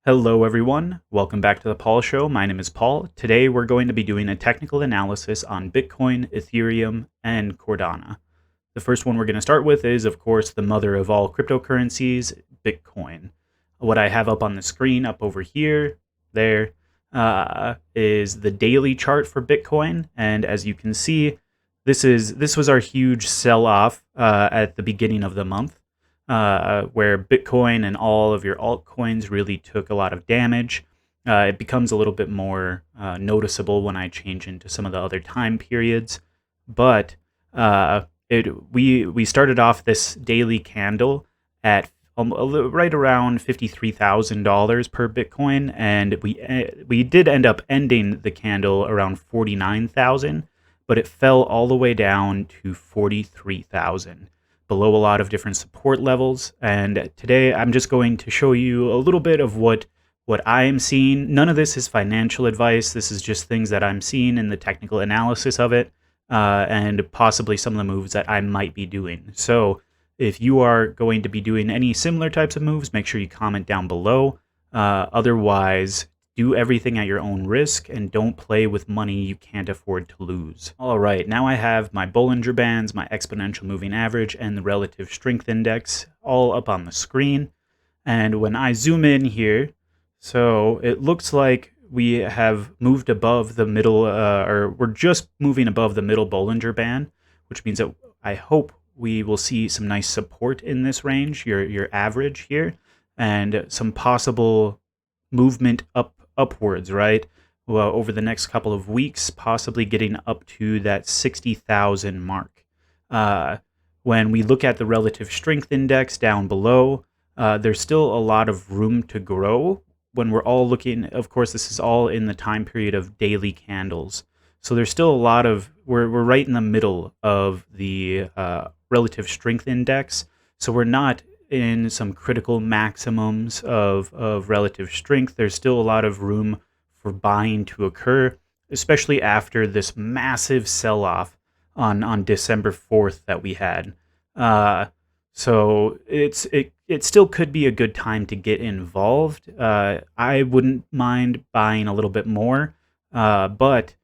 Hello everyone, welcome back to the Paul Show. My name is Paul. Today we're going to be doing a technical analysis on Bitcoin, Ethereum, and Cordano. The first one we're going to start with is, of course, the mother of all cryptocurrencies, Bitcoin. What I have up on the screen up over here, there, is the daily chart for Bitcoin. And as you can see, this was our huge sell-off at the beginning of the month. Where Bitcoin and all of your altcoins really took a lot of damage. It becomes a little bit more noticeable when I change into some of the other time periods. But we started off this daily candle at right around $53,000 per Bitcoin, and we did end up ending the candle around 49,000, but it fell all the way down to 43,000. Below a lot of different support levels. And today I'm just going to show you a little bit of what I am seeing. None of this is financial advice. This is just things that I'm seeing in the technical analysis of it, and possibly some of the moves that I might be doing. So if you are going to be doing any similar types of moves, make sure you comment down below. Otherwise, do everything at your own risk and don't play with money you can't afford to lose. All right, now I have my Bollinger Bands, my exponential moving average, and the relative strength index all up on the screen. And when I zoom in here, so it looks like we have moved above the middle, or we're just moving above the middle Bollinger Band, which means that I hope we will see some nice support in this range, your average here, and some possible movement upwards, right? Well, over the next couple of weeks, possibly getting up to that 60,000 mark. When we look at the relative strength index down below, there's still a lot of room to grow. When we're all looking, of course, this is all in the time period of daily candles. So there's still a lot of, we're right in the middle of the relative strength index. So we're not in some critical maximums of relative strength. There's still a lot of room for buying to occur, especially after this massive sell-off on December 4th that we had. So it still could be a good time to get involved. I wouldn't mind buying a little bit more, but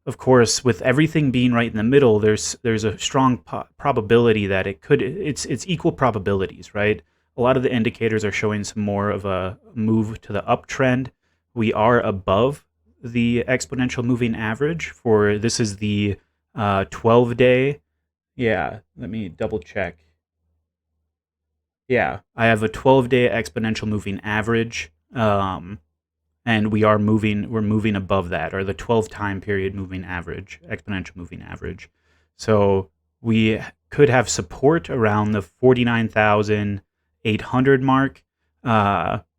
of course, with everything being right in the middle, there's a strong probability that it's equal probabilities, right? A lot of the indicators are showing some more of a move to the uptrend. We are above the exponential moving average for, this is the 12-day. Yeah, let me double check. Yeah, I have a 12-day exponential moving average. And we're moving above that, or the 12 time period moving average, exponential moving average. So we could have support around the 49,800 mark,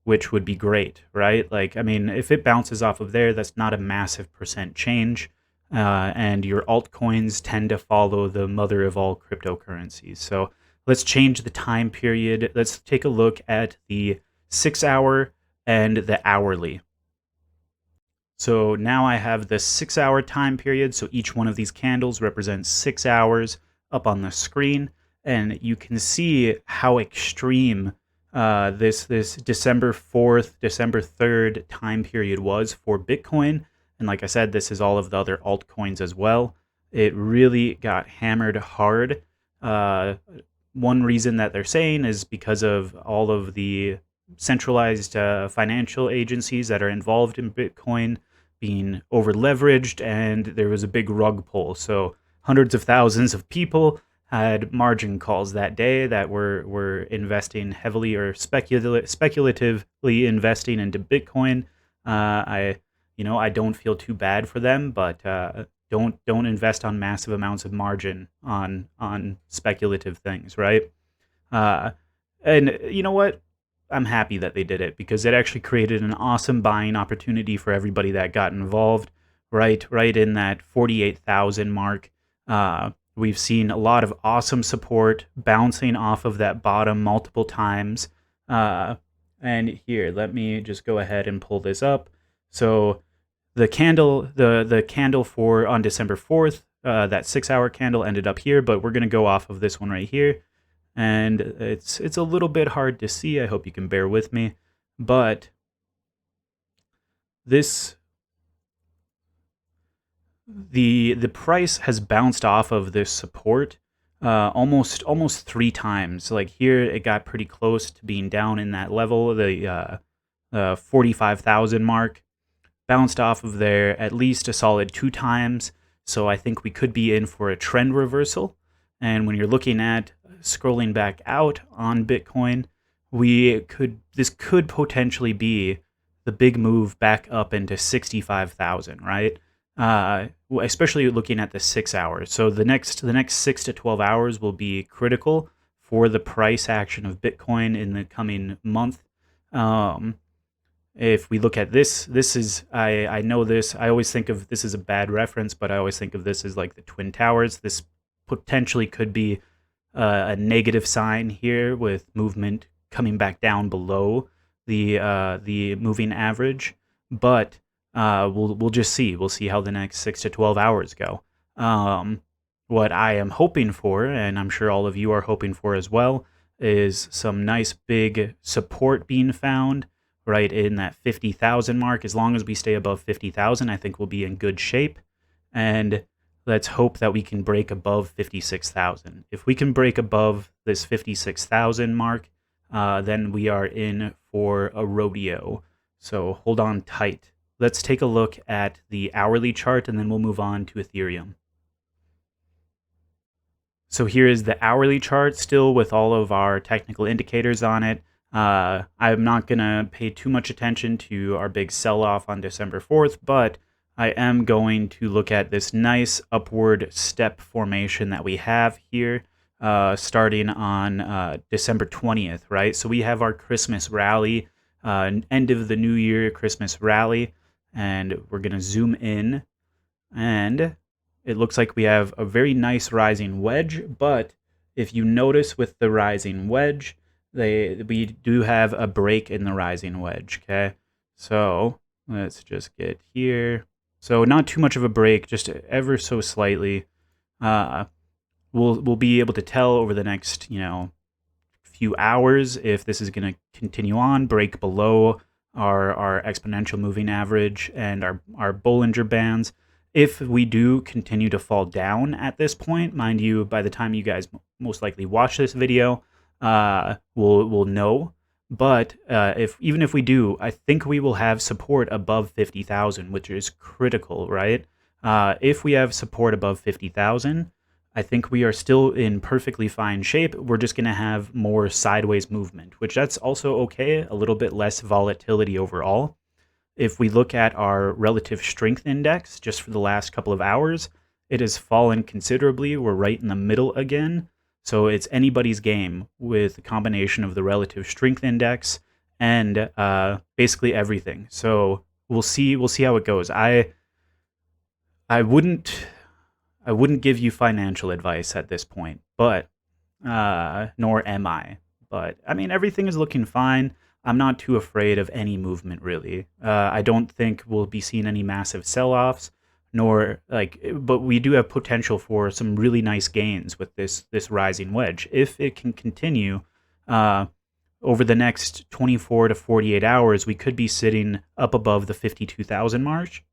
which would be great, right? Like, I mean, if it bounces off of there, that's not a massive percent change. And your altcoins tend to follow the mother of all cryptocurrencies. So let's change the time period. Let's take a look at the 6-hour and the hourly. So now I have the 6-hour time period. So each one of these candles represents 6 hours up on the screen. And you can see how extreme this December 4th, December 3rd time period was for Bitcoin. And like I said, this is all of the other altcoins as well. It really got hammered hard. One reason that they're saying is because of all of the centralized financial agencies that are involved in Bitcoin being over leveraged, and there was a big rug pull. So hundreds of thousands of people had margin calls that day that were investing heavily or speculatively investing into Bitcoin. I don't feel too bad for them, but don't invest on massive amounts of margin on speculative things, right? And you know what? I'm happy that they did it, because it actually created an awesome buying opportunity for everybody that got involved, right in that 48,000 mark. We've seen a lot of awesome support bouncing off of that bottom multiple times. And here, let me just go ahead and pull this up. So the candle, the candle for on December 4th, that 6-hour candle ended up here, but we're going to go off of this one right here. And it's a little bit hard to see. I hope you can bear with me. But this the price has bounced off of this support almost 3 times. Like here, it got pretty close to being down in that level, the 45,000 mark. Bounced off of there at least a solid 2 times. So I think we could be in for a trend reversal. And when you're looking at scrolling back out on Bitcoin, this could potentially be the big move back up into 65,000, right? Especially looking at the 6 hours. So the next 6 to 12 hours will be critical for the price action of Bitcoin in the coming month. If we look at this is, I know this, I always think of this as a bad reference, but I always think of this as like the Twin Towers. This potentially could be a negative sign here with movement coming back down below the moving average, but we'll just see. We'll see how the next 6 to 12 hours go. What I am hoping for, and I'm sure all of you are hoping for as well, is some nice big support being found right in that 50,000 mark. As long as we stay above 50,000, I think we'll be in good shape. And let's hope that we can break above 56,000. If we can break above this 56,000 mark, then we are in for a rodeo. So hold on tight. Let's take a look at the hourly chart, and then we'll move on to Ethereum. So here is the hourly chart, still with all of our technical indicators on it. I'm not going to pay too much attention to our big sell-off on December 4th, but I am going to look at this nice upward step formation that we have here, starting on December 20th, right? So we have our Christmas rally, end of the new year Christmas rally, and we're going to zoom in, and it looks like we have a very nice rising wedge, but if you notice with the rising wedge, we do have a break in the rising wedge, okay? So let's just get here. So not too much of a break, just ever so slightly. We'll be able to tell over the next, few hours if this is going to continue on, break below our exponential moving average and our Bollinger bands. If we do continue to fall down at this point, mind you, by the time you guys most likely watch this video, we'll know. But even if we do, I think we will have support above 50,000, which is critical, right? If we have support above 50,000, I think we are still in perfectly fine shape. We're just going to have more sideways movement, which that's also okay, a little bit less volatility overall. If we look at our relative strength index just for the last couple of hours, it has fallen considerably. We're right in the middle again. So it's anybody's game with a combination of the relative strength index and basically everything. So we'll see how it goes. I wouldn't give you financial advice at this point, but nor am I. But I mean, everything is looking fine. I'm not too afraid of any movement, really. I don't think we'll be seeing any massive sell-offs, but we do have potential for some really nice gains with this rising wedge. If it can continue over the next 24 to 48 hours, we could be sitting up above the 52,000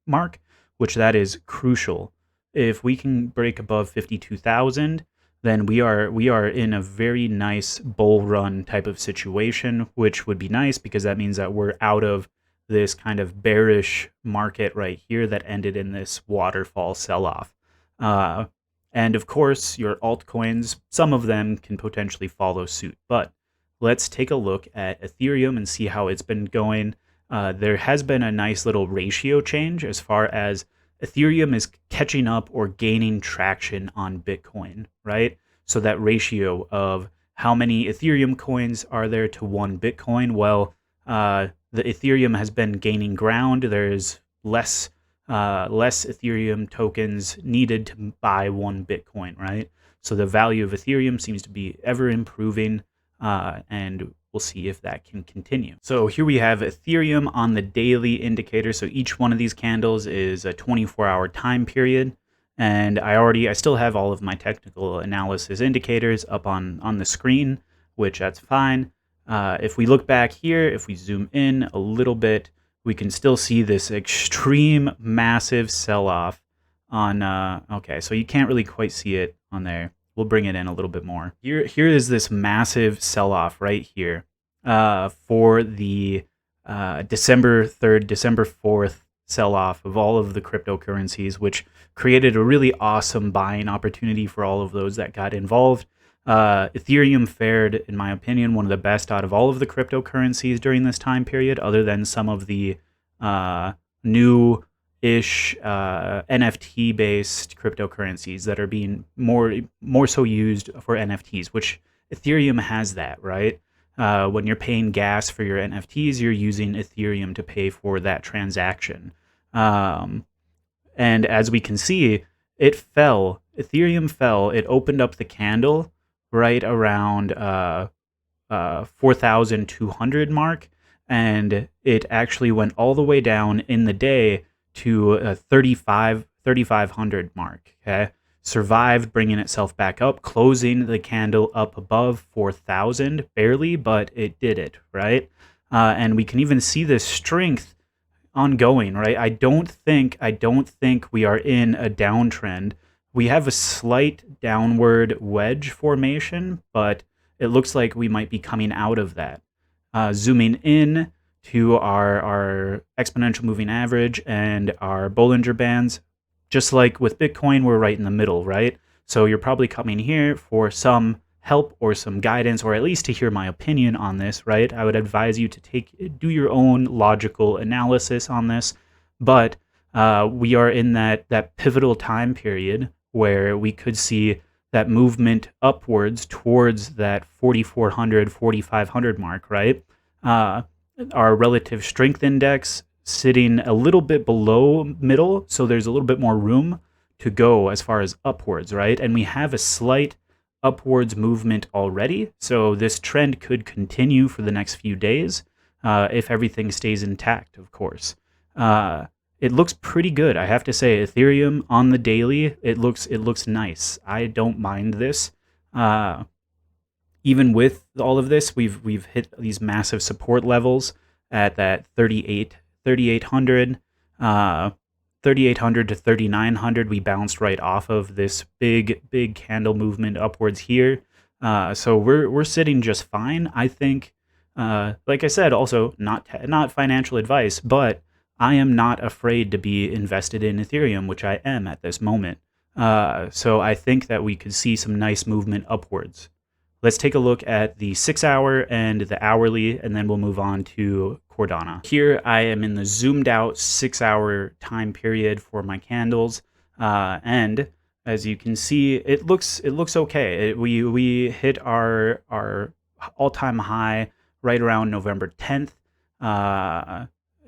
mark, which that is crucial. If we can break above 52,000, then we are in a very nice bull run type of situation, which would be nice because that means that we're out of this kind of bearish market right here that ended in this waterfall sell-off. And of course, your altcoins, some of them can potentially follow suit. But let's take a look at Ethereum and see how it's been going. There has been a nice little ratio change as far as Ethereum is catching up or gaining traction on Bitcoin, right? So that ratio of how many Ethereum coins are there to one Bitcoin, well, the Ethereum has been gaining ground. There's less Ethereum tokens needed to buy one Bitcoin, right? So the value of Ethereum seems to be ever improving, and we'll see if that can continue. So here we have Ethereum on the daily indicator. So each one of these candles is a 24-hour time period. And I still have all of my technical analysis indicators up on the screen, which that's fine. If we look back here, if we zoom in a little bit, we can still see this extreme massive sell-off on, okay, so you can't really quite see it on there. We'll bring it in a little bit more. Here is this massive sell-off right here for the December 3rd, December 4th sell-off of all of the cryptocurrencies, which created a really awesome buying opportunity for all of those that got involved. Ethereum fared, in my opinion, one of the best out of all of the cryptocurrencies during this time period, other than some of the new-ish NFT-based cryptocurrencies that are being more so used for NFTs, which Ethereum has that, right? When you're paying gas for your NFTs, you're using Ethereum to pay for that transaction. And as we can see, it fell. Ethereum fell. It opened up the candle right around 4,200 mark, and it actually went all the way down in the day to 3,500 mark. Okay, survived, bringing itself back up, closing the candle up above 4,000, barely, but it did it, right? And we can even see this strength ongoing, right? I don't think we are in a downtrend. We have a slight downward wedge formation, but it looks like we might be coming out of that. Zooming in to our exponential moving average and our Bollinger Bands, just like with Bitcoin, we're right in the middle, right? So you're probably coming here for some help or some guidance, or at least to hear my opinion on this, right? I would advise you to do your own logical analysis on this, but we are in that pivotal time period where we could see that movement upwards towards that 4,400, 4,500 mark, right? Our relative strength index sitting a little bit below middle, so there's a little bit more room to go as far as upwards, right? And we have a slight upwards movement already, so this trend could continue for the next few days if everything stays intact, of course. It looks pretty good, I have to say. Ethereum on the daily, it looks nice. I don't mind this. Even with all of this, we've hit these massive support levels at that 3,800 to 3,900. We bounced right off of this big candle movement upwards here. So we're sitting just fine. I think, like I said, also not financial advice, but I am not afraid to be invested in Ethereum, which I am at this moment. So I think that we could see some nice movement upwards. Let's take a look at the 6-hour and the hourly, and then we'll move on to Cordano. Here I am in the zoomed out 6-hour time period for my candles, and as you can see, it looks okay. We hit our all-time high right around November 10th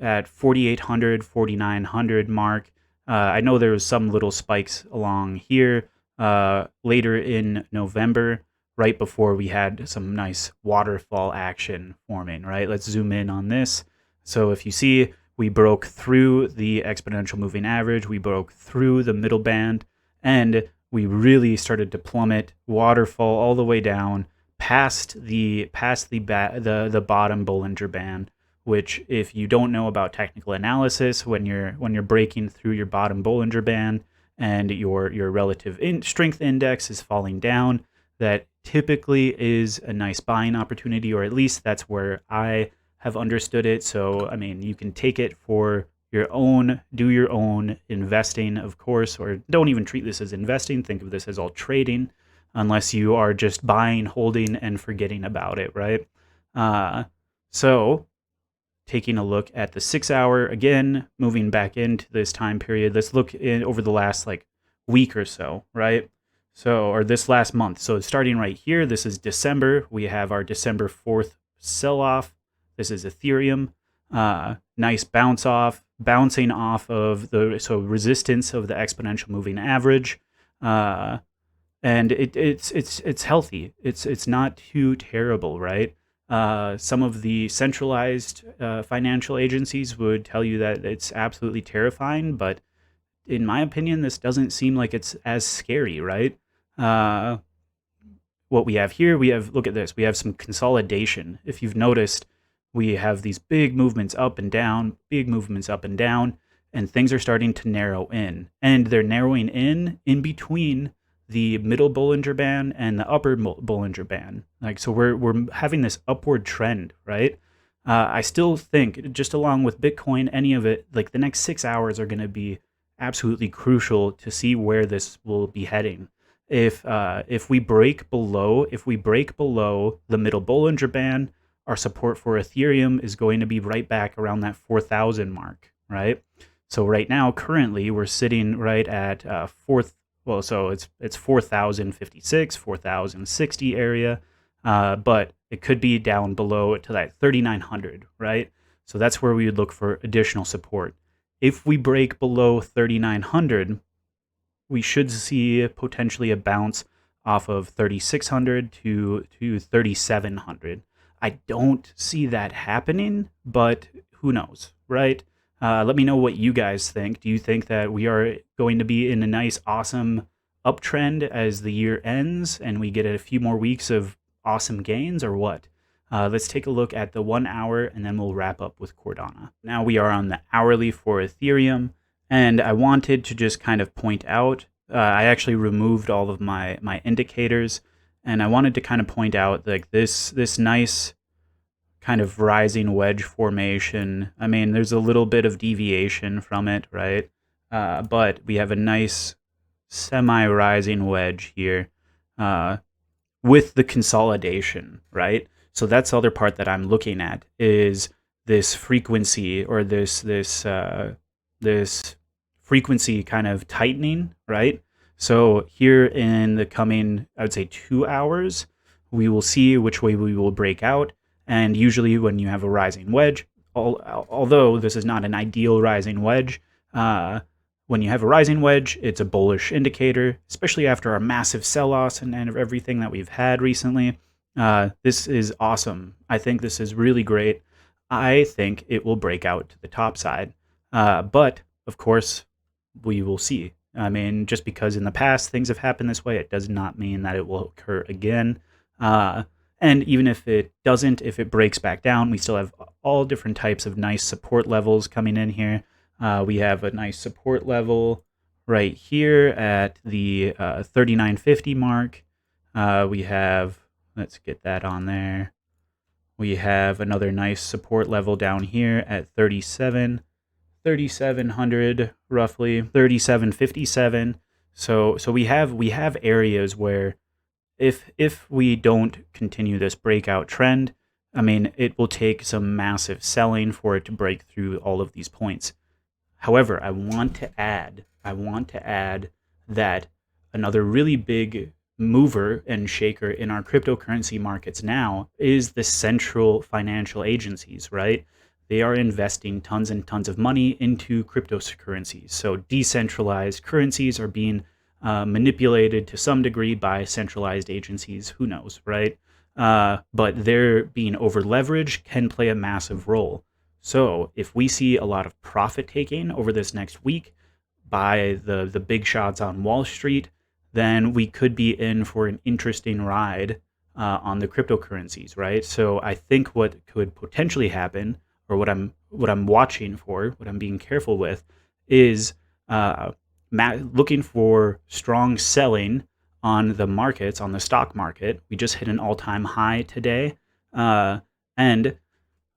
at 4,800, 4,900 mark. I know there was some little spikes along here later in November, right before we had some nice waterfall action forming, right? Let's zoom in on this. So if you see, we broke through the exponential moving average, we broke through the middle band, and we really started to plummet, waterfall all the way down past the bottom Bollinger Band, which, if you don't know about technical analysis, when you're breaking through your bottom Bollinger Band and your relative strength index is falling down, that typically is a nice buying opportunity, or at least that's where I have understood it. So, I mean, you can take it for your own, do your own investing, of course, or don't even treat this as investing. Think of this as all trading, unless you are just buying, holding, and forgetting about it, right? So, taking a look at the 6-hour, again, moving back into this time period, let's look in over the last week or so, right? So, or this last month. So starting right here, this is December. We have our December 4th sell-off. This is Ethereum. Nice bouncing off of the resistance of the exponential moving average. And it's healthy. It's not too terrible, right? Some of the centralized financial agencies would tell you that it's absolutely terrifying, but in my opinion, this doesn't seem like it's as scary, right? What we have here, look at this, we have some consolidation. If you've noticed, we have these big movements up and down, big movements up and down, and things are starting to narrow in. And they're narrowing in between the middle Bollinger Band and the upper Bollinger Band. Like, so we're having this upward trend, right? I still think, just along with Bitcoin, any of it, like the next 6 hours are going to be absolutely crucial to see where this will be heading. If we break below the middle Bollinger Band, our support for Ethereum is going to be right back around that 4,000 mark, right? So right now, currently, we're sitting right at so it's 4,056, 4,060 area, but it could be down below to that 3,900, right? So that's where we would look for additional support. If we break below 3,900, we should see potentially a bounce off of 3,600 to 3,700. I don't see that happening, but who knows, right? Let me know what you guys think. Do you think that we are going to be in a nice, awesome uptrend as the year ends and we get a few more weeks of awesome gains, or what? Let's take a look at the 1 hour and then we'll wrap up with Cordano. Now we are on the hourly for Ethereum, and I wanted to just kind of point out, I actually removed all of my indicators, and I wanted to kind of point out like this nice kind of rising wedge formation. I mean, there's a little bit of deviation from it, right? But we have a nice semi-rising wedge here with the consolidation, right? So that's the other part that I'm looking at, is this frequency, or this frequency kind of tightening, right? So here in the coming, I would say 2 hours, we will see which way we will break out. And usually when you have a rising wedge, although this is not an ideal rising wedge, when you have a rising wedge, it's a bullish indicator, especially after our massive sell-offs and everything that we've had recently. This is awesome. I think this is really great. I think it will break out to the top side. But, of course, we will see. I mean, just because in the past things have happened this way, it does not mean that it will occur again. And even if it doesn't, if it breaks back down, we still have all different types of nice support levels coming in here. We have a nice support level right here at the 3950 mark. We have, let's get that on there. We have another nice support level down here at 3,700 roughly, 3,757. So we have areas where if we don't continue this breakout trend, I mean, it will take some massive selling for it to break through all of these points. However, I want to add that another really big mover and shaker in our cryptocurrency markets now is the central financial agencies, right? They are investing tons and tons of money into cryptocurrencies. So decentralized currencies are being manipulated to some degree by centralized agencies. Who knows, right? But their being over leveraged can play a massive role. So if we see a lot of profit taking over this next week by the big shots on Wall Street, then we could be in for an interesting ride on the cryptocurrencies, right? So I think what could potentially happen, or what I'm watching for, what I'm being careful with, is looking for strong selling on the markets, on the stock market. We just hit an all-time high today, and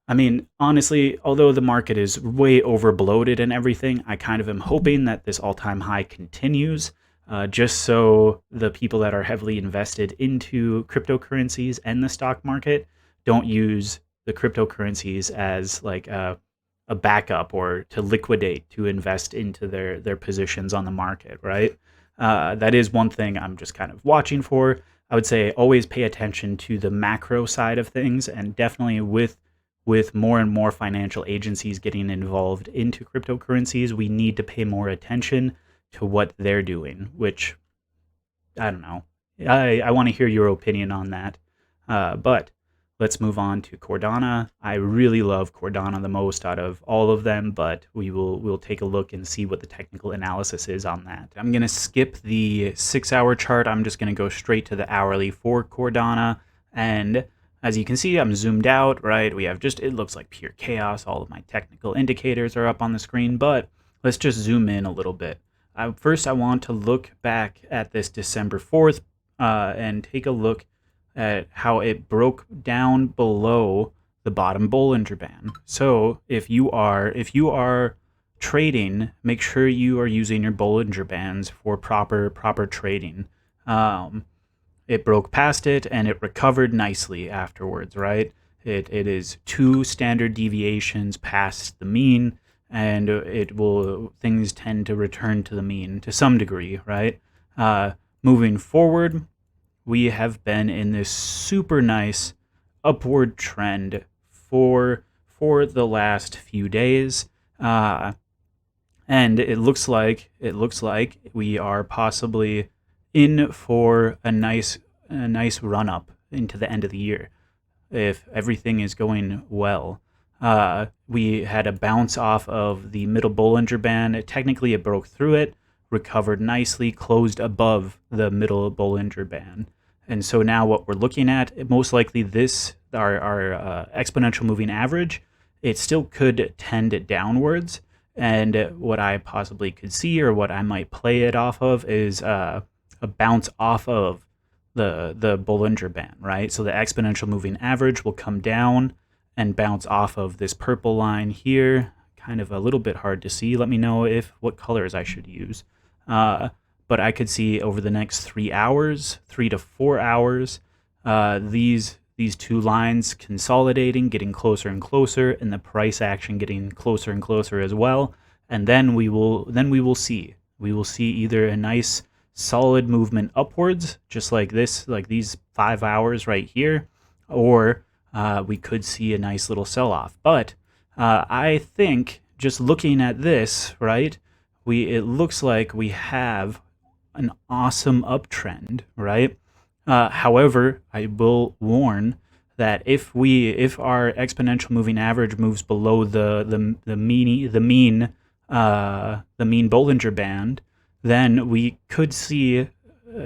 I mean, honestly, although the market is way over bloated and everything, I kind of am hoping that this all-time high continues, just so the people that are heavily invested into cryptocurrencies and the stock market don't use the cryptocurrencies as like a backup or to liquidate to invest into their positions on the market, right? That is one thing I'm just kind of watching for. I would say always pay attention to the macro side of things, and definitely with more and more financial agencies getting involved into cryptocurrencies, we need to pay more attention to what they're doing, which, I don't know. I want to hear your opinion on that. But let's move on to Cordano. I really love Cordano the most out of all of them, but we'll take a look and see what the technical analysis is on that. I'm going to skip the 6 hour chart. I'm just going to go straight to the hourly for Cordano. And as you can see, I'm zoomed out, right? We have just, it looks like pure chaos. All of my technical indicators are up on the screen, but let's just zoom in a little bit. First, I want to look back at this December 4th and take a look at how it broke down below the bottom Bollinger Band. So if you are trading, make sure you are using your Bollinger Bands for proper trading. It broke past it and it recovered nicely afterwards, right? It is 2 standard deviations past the mean, and things tend to return to the mean to some degree, right? Moving forward, we have been in this super nice upward trend for the last few days, and it looks like we are possibly in for a nice run up into the end of the year if everything is going well. We had a bounce off of the middle Bollinger Band. Technically, it broke through it, recovered nicely, closed above the middle Bollinger Band. And so now what we're looking at, most likely our exponential moving average, it still could tend downwards. And what I possibly could see, or what I might play it off of, is a bounce off of the Bollinger Band, right? So the exponential moving average will come down and bounce off of this purple line here. Kind of a little bit hard to see. Let me know what colors I should use. But I could see over the next 3 to 4 hours, these 2 lines consolidating, getting closer and closer, and the price action getting closer and closer as well. And then we will see either a nice solid movement upwards, just like this, like these 5 hours right here, or we could see a nice little sell-off. But I think just looking at this, right, it looks like we have an awesome uptrend, right? However, I will warn that if our exponential moving average moves below the mean Bollinger Band, then we could see a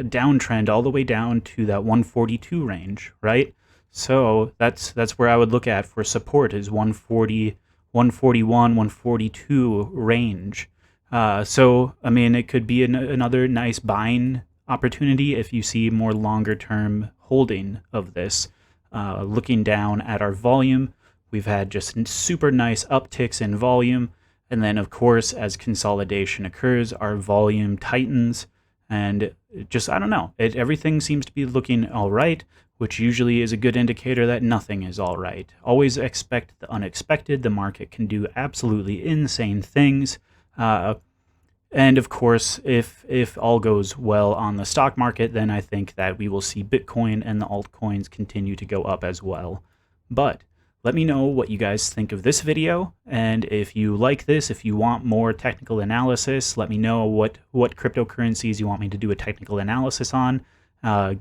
downtrend all the way down to that 142 range, right? So that's where I would look at for support, is 140, 141, 142 range. So, I mean, it could be another nice buying opportunity if you see more longer term holding of this. Looking down at our volume, we've had just super nice upticks in volume. And then, of course, as consolidation occurs, our volume tightens. And I don't know, everything seems to be looking all right, which usually is a good indicator that nothing is all right. Always expect the unexpected. The market can do absolutely insane things. And of course, if all goes well on the stock market, then I think that we will see Bitcoin and the altcoins continue to go up as well. But let me know what you guys think of this video, and if you like this, if you want more technical analysis, let me know what cryptocurrencies you want me to do a technical analysis on.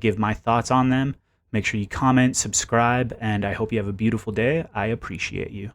Give my thoughts on them. Make sure you comment, subscribe, and I hope you have a beautiful day. I appreciate you.